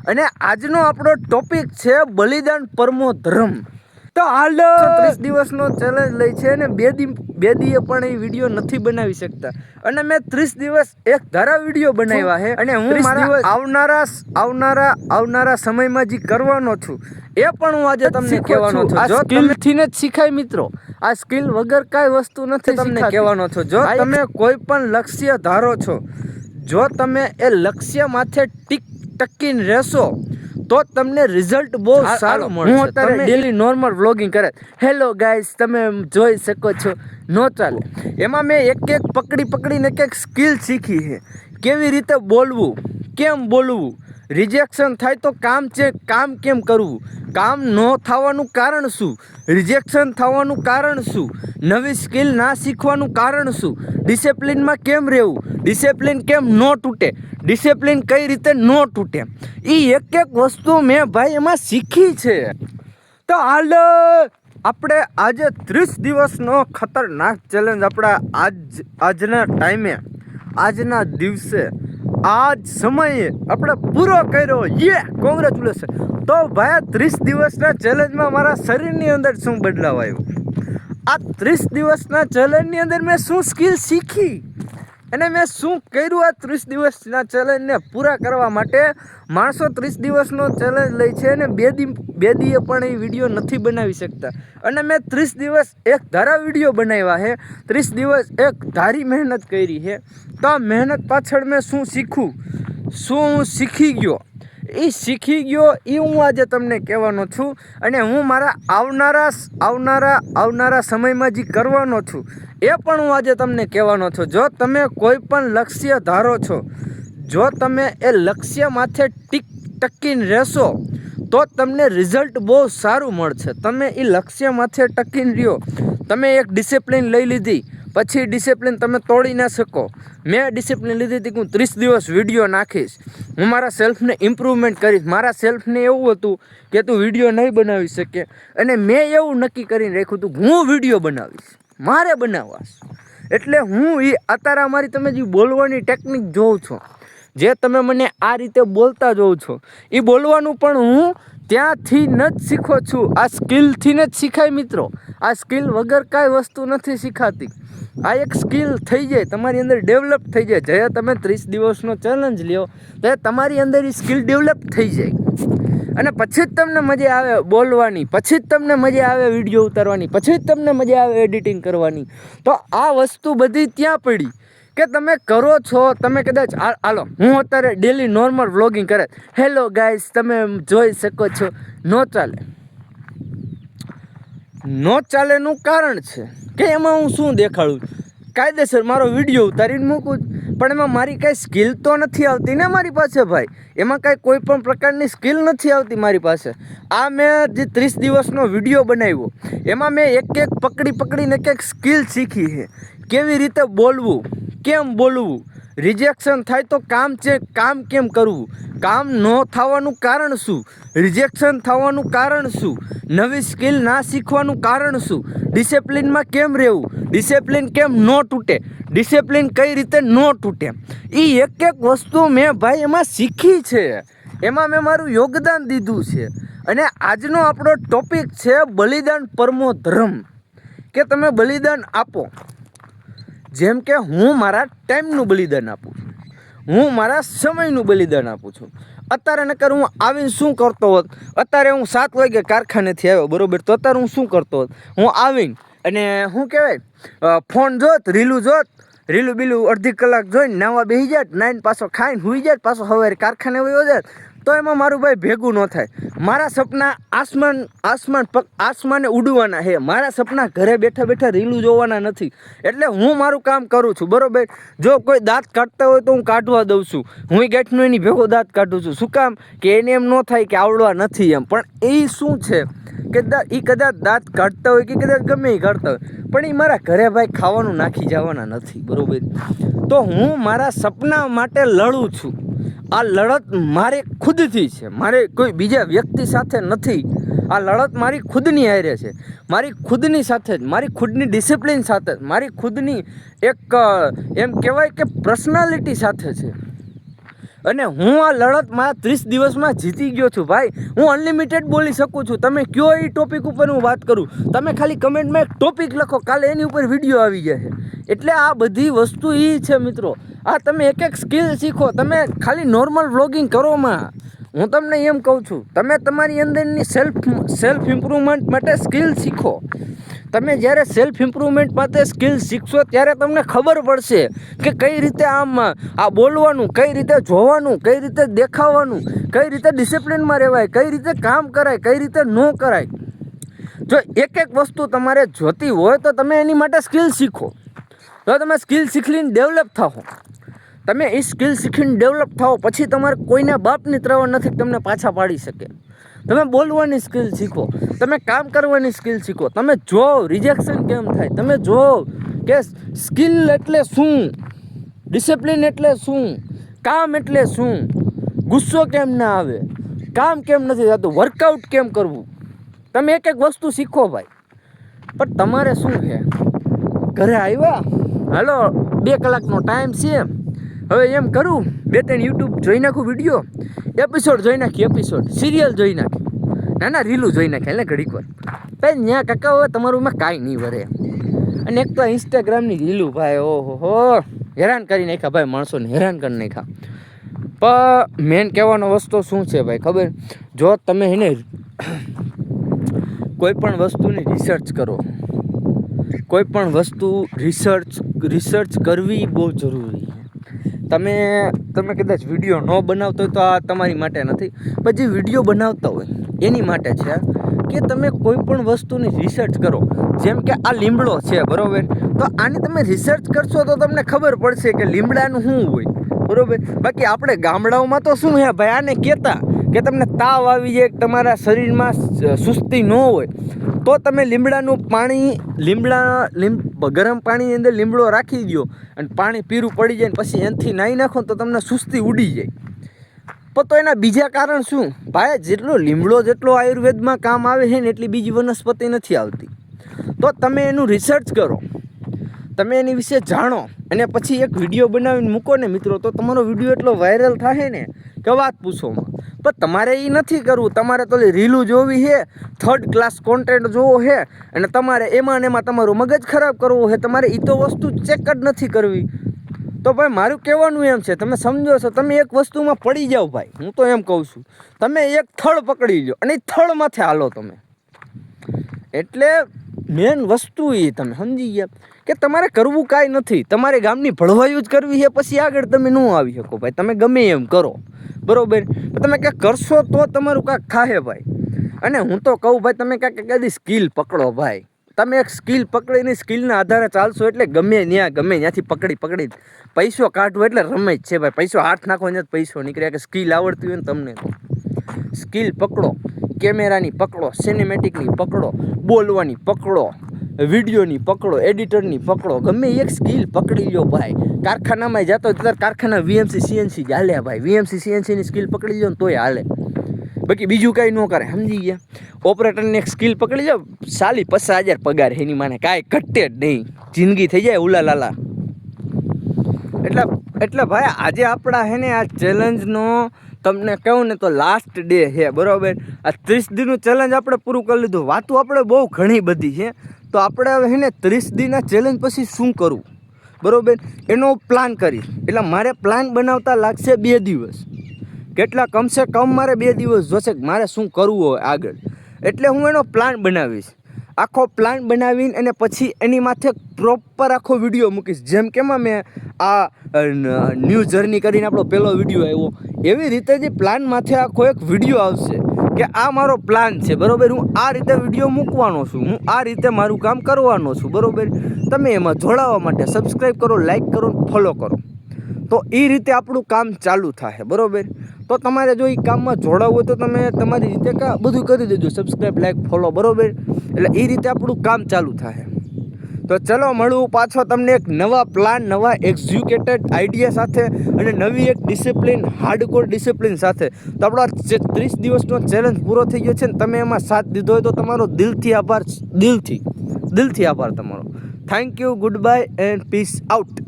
અને આજનો આપણો ટોપિક છે બલિદાન પરમો ધર્મ. તો હાલ 30 દિવસનો ચેલેન્જ લઈ છે અને બે દીએ પણ એ વિડીયો નથી બનાવી શકતા અને મેં 30 દિવસ એક ધારા વિડીયો બનાવ્યા છે અને હું મારા આવનારા સમયમાં જે કરવાનો છું એ પણ હું આજે તમને કહેવાનો છું. જો સ્કિલથી જ શીખાય મિત્રો, આ સ્કિલ વગર કાંઈ વસ્તુ નથી તમને કહેવાનો છું. જો તમે કોઈ પણ લક્ષ્ય ધારો છો, જો તમે એ લક્ષ્ય માથે ટકીને રહેશો તો તમને રિઝલ્ટ બહુ સારું મળશે. હું અત્યારે ડેલી નોર્મલ વ્લોગિંગ કરે, હેલો ગાઈસ તમે જોઈ શકો છો, નો ચાલે. એમાં મેં એક પકડીને એક સ્કિલ શીખી છે. કેવી રીતે બોલવું, કેમ બોલવું, રિજેક્શન થાય તો કામ કેમ કરવું, કામ ન થવાનું કારણ શું, રિજેક્શન થવાનું કારણ શું, નવી સ્કિલ ના શીખવાનું કારણ શું, ડિસિપ્લિનમાં કેમ રહેવું, ડિસિપ્લિન કેમ ન તૂટે, ડિસિપ્લિન કઈ રીતે ન તૂટે, એ એક વસ્તુ મેં ભાઈ એમાં શીખી છે. તો હાલ આપણે આજે 30 દિવસનો ખતરનાક ચેલેન્જ આપણા આજના ટાઈમે, આજના દિવસે, આજ સમયે આપણે પૂરો કર્યો. કોંગ્રેચ્યુલેશન. તો ભાઈ 30 દિવસના ચેલેન્જમાં મારા શરીરની અંદર શું બદલાવ આવ્યો, આ 30 દિવસના ચેલેન્જની અંદર મેં શું સ્કિલ શીખી અને મેં શું કર્યું આ 30 દિવસના ચેલેન્જને પૂરા કરવા માટે. માણસો 30 દિવસનો ચેલેન્જ લે છે અને બે દીએ પણ એ વિડીયો નથી બનાવી શકતા અને મેં 30 દિવસ એક ધારા વિડીયો બનાવ્યા છે, 30 દિવસ એક ધારી મહેનત કરી છે. તો આ મહેનત પાછળ મેં શું શીખું, શું હું શીખી ગયો, એ હું આજે તમને કહેવાનો છું અને હું મારા આવનારા સમયમાં જે કરવાનો છું એ પણ હું આજે તમને કહેવાનો છું. જો તમે કોઈ પણ લક્ષ્ય ધારો છો, જો તમે એ લક્ષ્ય માથે ટકીને રહેશો તો તમને રિઝલ્ટ બહુ સારું મળશે. તમે એ લક્ષ્ય માથે ટકીને રહ્યો, તમે એક ડિસિપ્લિન લઈ લીધી, પછી ડિસિપ્લિન તમે તોડી ના શકો. મેં ડિસિપ્લિન લીધી હતી કે હું 30 દિવસ વિડીયો નાખીશ, હું મારા સેલ્ફને ઇમ્પ્રુવમેન્ટ કરીશ. મારા સેલ્ફને એવું હતું કે તું વિડીયો નહીં બનાવી શકે અને મેં એવું નક્કી કરીને રાખ્યું હતું હું વિડીયો બનાવીશ, મારે બનાવવા. એટલે હું અત્યારે અમારી તમે જે બોલવાની ટેકનિક જોઉં છો, જે તમે મને આ રીતે બોલતા જોઉં છો, એ બોલવાનું પણ હું ત્યાંથી ન જ શીખો છું. આ સ્કિલથી જ શીખાય મિત્રો, આ સ્કિલ વગર કાંઈ વસ્તુ નથી શીખાતી. આ એક સ્કિલ થઈ જાય તમારી અંદર, ડેવલપ થઈ જાય. જ્યારે તમે 30 દિવસનો ચેલેન્જ લ્યો ત્યારે તમારી અંદર એ સ્કિલ ડેવલપ થઈ જાય અને પછી જ તમને મજા આવે બોલવાની, પછી જ તમને મજા આવે વિડીયો ઉતારવાની, પછી જ તમને મજા આવે એડિટિંગ કરવાની. તો આ વસ્તુ બધી ત્યાં પડી કે તમે કરો છો. તમે કદાચ હાલો હું અત્યારે ડેલી નોર્મલ વ્લોગિંગ કરે, હેલો ગાઈસ તમે જોઈ શકો છો, નો ચાલેનું કારણ છે કે એમાં હું શું દેખાડું, કાયદેસર મારો વિડીયો ઉતારીને મૂકું પણ એમાં મારી કાંઈ સ્કિલ તો નથી આવતી ને મારી પાસે ભાઈ. એમાં કાંઈ કોઈ પણ પ્રકારની સ્કિલ નથી આવતી મારી પાસે. આ મેં જે 30 દિવસનો વિડીયો બનાવ્યો એમાં મેં એક પકડીને એક સ્કિલ શીખી છે. કેવી રીતે બોલવું, કેમ બોલવું, રિજેક્શન થાય તો કામ કેમ કરવું, કામ ન થવાનું કારણ શું, રિજેક્શન થવાનું કારણ શું, નવી સ્કિલ ના શીખવાનું કારણ શું, ડિસિપ્લિનમાં કેમ રહેવું, ડિસિપ્લિન કેમ ન તૂટે, ડિસિપ્લિન કઈ રીતે ન તૂટે, એ એક વસ્તુ મેં ભાઈ એમાં શીખી છે, એમાં મેં મારું યોગદાન દીધું છે. અને આજનો આપણો ટોપિક છે બલિદાન પરમો ધર્મ, કે તમે બલિદાન આપો. જેમ કે હું મારા ટાઈમનું બલિદાન આપું છું, હું મારા સમયનું બલિદાન આપું છું. અત્યારે નકર હું આવીને શું કરતો હોત, અત્યારે હું 7 વાગે કારખાનેથી આવ્યો બરાબર, તો અત્યારે હું શું કરતો હોત, હું આવીને અને શું કહેવાય ફોન જોત, રીલું બીલું અડધી કલાક જોઈને નાવા બેસી જાત, નાઈને પાછો ખાઈને સૂઈ જાત, પાછો સવારે કારખાને વયો જાત, તો એમાં મારું ભાઈ ભેગું ન થાય. મારા સપના આસમાને ઉડવાના છે, મારા સપના ઘરે બેઠા રીલું જોવાના નથી. એટલે હું મારું કામ કરું છું બરાબર. જો કોઈ દાંત કાઢતા હોય તો હું કાઢવા દઉં છું, હું ગાંઠનો એની ભેગો દાંત કાઢું છું. શું કામ કે એને એમ ન થાય કે આવડવા નથી એમ. પણ એ શું છે કે એ કદાચ દાંત કાઢતા હોય કે કદાચ ગમે એ કાઢતા હોય, પણ એ મારા ઘરે ભાઈ ખાવાનું નાખી જવાના નથી બરાબર. તો હું મારા સપના માટે લડું છું. આ લડત મારે ખુદથી છે, મારે કોઈ બીજા વ્યક્તિ સાથે નથી. આ લડત મારી ખુદની હારે છે, મારી ખુદની સાથે જ, મારી ખુદની ડિસિપ્લિન સાથે જ, મારી ખુદની એક એમ કહેવાય કે પર્સનાલિટી સાથે છે. અને હું આ લડતમાં 30 દિવસમાં જીતી ગયો છું ભાઈ. હું અનલિમિટેડ બોલી શકું છું. તમે કયો એ ટોપિક ઉપર હું વાત કરું, તમે ખાલી કમેન્ટમાં એક ટોપિક લખો, કાલે એની ઉપર વિડીયો આવી જશે. એટલે આ બધી વસ્તુ એ છે મિત્રો. આ તમે એક એક સ્કિલ શીખો. તમે ખાલી નોર્મલ વ્લોગિંગ કરોમાં હું તમને એમ કહું છું, તમે તમારી અંદરની સેલ્ફ ઇમ્પ્રુવમેન્ટ માટે સ્કિલ શીખો. તમે જ્યારે સેલ્ફ ઇમ્પ્રુવમેન્ટ માટે સ્કિલ શીખશો ત્યારે તમને ખબર પડશે કે કઈ રીતે આમ આ બોલવાનું, કઈ રીતે જોવાનું, કઈ રીતે દેખાવાનું, કઈ રીતે ડિસિપ્લિનમાં રહેવાય, કઈ રીતે કામ કરાય, કઈ રીતે ન કરાય. જો એક એક વસ્તુ તમારે જોતી હોય તો તમે એની માટે સ્કિલ શીખો. તો તમે સ્કિલ શીખીને ડેવલપ થાઓ. તમે એ સ્કિલ શીખીને ડેવલપ થાઓ પછી તમારે કોઈના બાપની ત્રાવણ નથી તમને પાછા પાડી શકે. તમે બોલવાની સ્કિલ શીખો, તમે કામ કરવાની સ્કિલ શીખો. તમે જો રિજેક્શન કેમ થાય, તમે જો કે સ્કિલ એટલે શું, ડિસિપ્લિન એટલે શું, કામ એટલે શું, ગુસ્સો કેમ ના આવે, કામ કેમ નથી થતું, વર્કઆઉટ કેમ કરવું. તમે એક એક વસ્તુ શીખો ભાઈ. પણ તમારે શું છે, ઘરે આવ્યા, હાલો 2 કલાકનો ટાઈમ છે, હવે એમ કરું 2-3 યુટ્યુબ જોઈ નાખું વિડીયો, એપિસોડ જોઈ નાખી, એપિસોડ સિરિયલ જોઈ નાખી, ના રીલું જોઈ નાખે એટલે ઘડીક વાર ભાઈ. ત્યાં કાકા હવે તમારું માં કાંઈ નહીં વરે. અને એક તો ઇન્સ્ટાગ્રામની રીલું ભાઈ, ઓહો હેરાન કરી નાખ્યા ભાઈ, માણસોને હેરાન કરી નાખ્યા. પણ મેન કહેવાનો વસ્તુ શું છે ભાઈ ખબર, જો તમે એને કોઈ પણ વસ્તુની રિસર્ચ કરો, કોઈ પણ વસ્તુ રિસર્ચ કરવી બહુ જરૂરી છે. તમે કદાચ વિડીયો ન બનાવતો હોય તો આ તમારી માટે નથી, પણ જે વિડીયો બનાવતા હોય એની માટે છે કે તમે કોઈ પણ વસ્તુની રિસર્ચ કરો. જેમ કે આ લીમડો છે બરાબર, તો આની તમે રિસર્ચ કરશો તો તમને ખબર પડશે કે લીમડાનું શું હોય બરાબર. બાકી આપણે ગામડાઓમાં તો શું છે ભાઈ, આને કહેતા કે તમને તાવ આવી જાય, તમારા શરીરમાં સુસ્તી ન હોય તો તમે લીમડાનું પાણી, ગરમ પાણીની અંદર લીમડો રાખી દો અને પાણી પીરું પડી જાય ને પછી એનાથી નાહી નાખો તો તમને સુસ્તી ઉડી જાય. પણ તો એના બીજા કારણ શું ભાઈ, જેટલો લીમડો જેટલો આયુર્વેદમાં કામ આવે છે ને એટલી બીજી વનસ્પતિ નથી આવતી. તો તમે એનું રિસર્ચ કરો, તમે એની વિશે જાણો અને પછી એક વિડીયો બનાવીને મૂકો ને મિત્રો, તો તમારો વિડીયો એટલો વાયરલ થાય ને કે વાત પૂછોમાં. પણ તમારે એ નથી કરવું. તમારે તો રીલું જોવી છે, 3rd ક્લાસ કોન્ટેન્ટ જોવો છે અને તમારે એમાં ને એમાં તમારું મગજ ખરાબ કરવું છે. તમારે એ તો વસ્તુ ચેક જ નથી કરવી. તો ભાઈ મારું કહેવાનું એમ છે, તમે સમજો છો, તમે એક વસ્તુમાં પડી જાઓ ભાઈ. હું તો એમ કહું છું, તમે એક થળ પકડી લો અને એ થળમાંથી હાલો તમે. એટલે મેન વસ્તુ એ તમે સમજી ગયા કે તમારે કરવું કાંઈ નથી, તમારે ગામની ભળવાયું જ કરવી છે. પછી આગળ તમે ન આવી શકો ભાઈ, તમે ગમે એમ કરો બરાબર. તમે ક્યાંક કરશો તો તમારું કાંઈક થાહે ભાઈ. અને હું તો કહું ભાઈ, તમે કાંઈક કદી સ્કિલ પકડો ભાઈ. તમે એક સ્કિલ પકડીને સ્કિલના આધારે ચાલશો એટલે ગમે ત્યાંથી પકડી પૈસો કાઢવો એટલે રમે જ છે ભાઈ. પૈસો હાથ નાખો ને પૈસો નીકળે. કે સ્કિલ આવડતી હોય ને તમને તો સ્કિલ પકડો, કેમેરાની પકડો, સિનેમેટિકની પકડો, બોલવાની પકડો, વિડીયોની પકડો, એડિટરની પકડો, ગમે એક સ્કિલ પકડી લો ભાઈ. કારખાનામાં જતો હોય ત્યારે કારખાના VMC CNC જ હાલે ભાઈ. VMC CNCની સ્કિલ પકડી લો ને તોય હાલે, બાકી બીજું કાંઈ ન કરે. સમજી ગયા? ઓપરેટરની એક સ્કિલ પકડી લો, 50,000 પગાર, એની માને કાંઈ ઘટે જ નહીં, જિંદગી થઈ જાય ઉલા લાલા. એટલે ભાઈ આજે આપણા હે ને આ ચેલેન્જનો તમને કહું ને તો લાસ્ટ ડે છે બરાબર. આ 30 દીનું ચેલેન્જ આપણે પૂરું કરી લીધું. વાતો આપણે બહુ ઘણી બધી છે, તો આપણે હવે હે ને 30 દીના ચેલેન્જ પછી શું કરવું બરાબર એનો પ્લાન કરીશ. એટલે મારે પ્લાન બનાવતા લાગશે 2 દિવસ. કેટલા કમસે કમ મારે 2 દિવસ જોશે કે મારે શું કરવું હોય આગળ. એટલે હું એનો પ્લાન બનાવીશ, આખો પ્લાન બનાવીને અને પછી એની માથે પ્રોપર આખો વિડીયો મૂકીશ. જેમ કે મેં આ ન્યૂ જર્ની કરીને આપણો પહેલો વિડીયો આવ્યો, એવી રીતે જે પ્લાન માથે આખો એક વિડીયો આવશે કે આ મારો પ્લાન છે બરાબર. હું આ રીતે વિડીયો મૂકવાનો છું, હું આ રીતે મારું કામ કરવાનો છું બરાબર. તમે એમાં જોડાવા માટે સબસ્ક્રાઈબ કરો, લાઈક કરો, ફોલો કરો, તો એ રીતે આપણું કામ ચાલુ થાય બરાબર. તો તમારે જો એ કામમાં જોડાવવું હોય તો તમે તમારી રીતે બધું કરી દેજો, સબસ્ક્રાઈબ, લાઈક, ફોલો બરાબર. એટલે એ રીતે આપણું કામ ચાલુ થાય. તો ચલો મળવું પાછો તમને એક નવા પ્લાન, નવા એક્ઝિક્યુટેડ આઈડિયા સાથે અને નવી એક ડિસિપ્લિન, હાર્ડકોર ડિસિપ્લિન સાથે. તો આપણો 30 દિવસનો ચેલેન્જ પૂરો થઈ ગયો છે ને તમે એમાં સાથ દીધો હોય તો તમારો દિલથી આભાર, દિલથી આભાર તમારો. Thank you, good bye and peace out.